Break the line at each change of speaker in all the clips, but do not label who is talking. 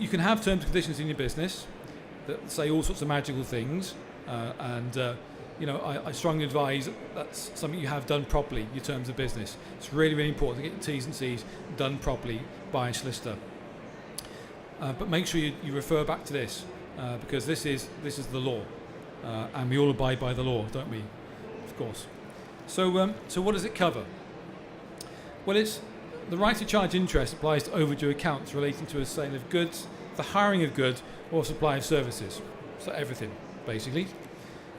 You can have terms and conditions in your business that say all sorts of magical things, I strongly advise that's something you have done properly, your terms of business. It's really, really important to get your T's and C's done properly by a solicitor. But make sure you refer back to this, because this is the law, and we all abide by the law, don't we? Of course. So what does it cover? Well, it's the right to charge interest applies to overdue accounts relating to a sale of goods, the hiring of goods, or supply of services. So everything, basically.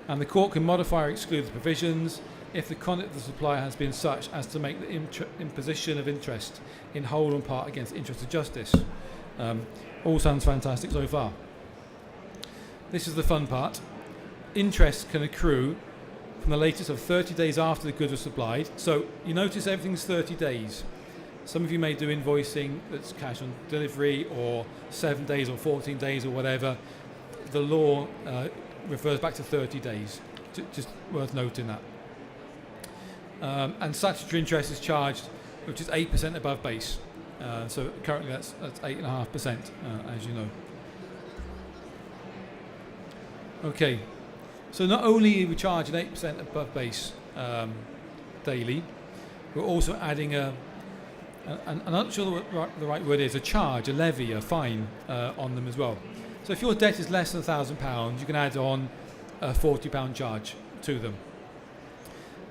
And the court can modify or exclude the provisions if the conduct of the supplier has been such as to make the imposition of interest in whole and part against the interest of justice. All sounds fantastic so far. This is the fun part. Interest can accrue from the latest of 30 days after the goods are supplied. So you notice everything's 30 days. Some of you may do invoicing that's cash on delivery, or 7 days or 14 days or whatever. The law refers back to 30 days. Just worth noting that. And statutory interest is charged, which is 8% above base. So currently that's 8.5%, as you know. Okay, so not only are we charging 8% above base daily, we're also adding I'm not sure what the right word is, a charge, a levy, a fine on them as well. So if your debt is less than £1,000, you can add on a £40 charge to them.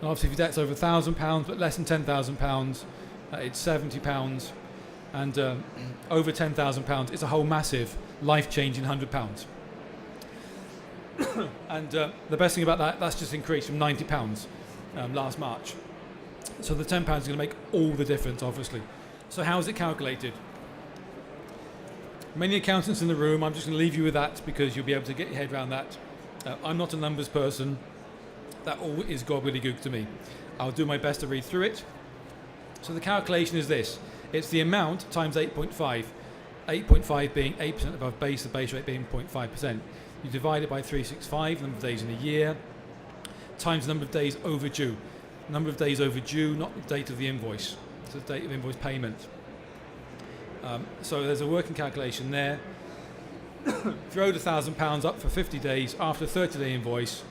And obviously if your debt's over £1,000 but less than £10,000, it's £70. And over £10,000, it's a whole massive, life-changing £100. And the best thing about that's just increased from £90 last March. So the £10 is going to make all the difference, obviously. So how is it calculated? Many accountants in the room, I'm just going to leave you with that because you'll be able to get your head around that. I'm not a numbers person. That all is gobbledygook to me. I'll do my best to read through it. So the calculation is this. It's the amount times 8.5. 8.5 being 8% above base, the base rate being 0.5%. You divide it by 365, number of days in a year, times the number of days overdue. Number of days overdue, not the date of the invoice. It's the date of invoice payment. So there's a working calculation there. If you owed £1,000 up for 50 days, after a 30-day invoice,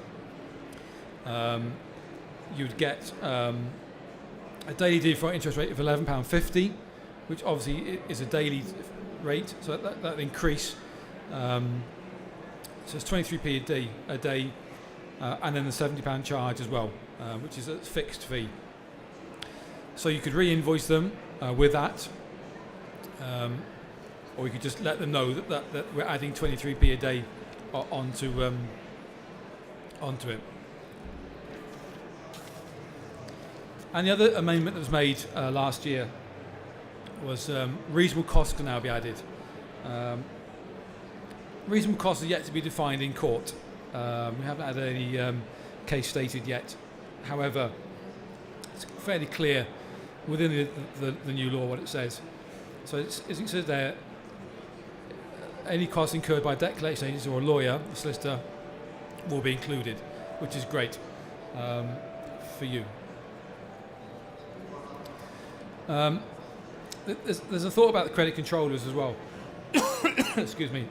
you'd get a daily default interest rate of £11.50, which obviously is a daily rate, so that increase. So it's 23p a day, and then the £70 charge as well, which is a fixed fee. So you could re-invoice them with that, or you could just let them know that we're adding 23p a day onto it. And the other amendment that was made last year was reasonable costs can now be added. Reasonable costs are yet to be defined in court. We haven't had any case stated yet. However, it's fairly clear within the new law what it says. So it says there, any costs incurred by a debt collection agency or a lawyer, a solicitor, will be included, which is great for you. There's a thought about the credit controllers as well. Excuse me.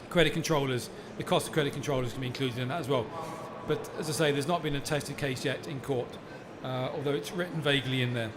Credit controllers, the cost of credit controllers can be included in that as well. But as I say, there's not been a tested case yet in court, although it's written vaguely in there.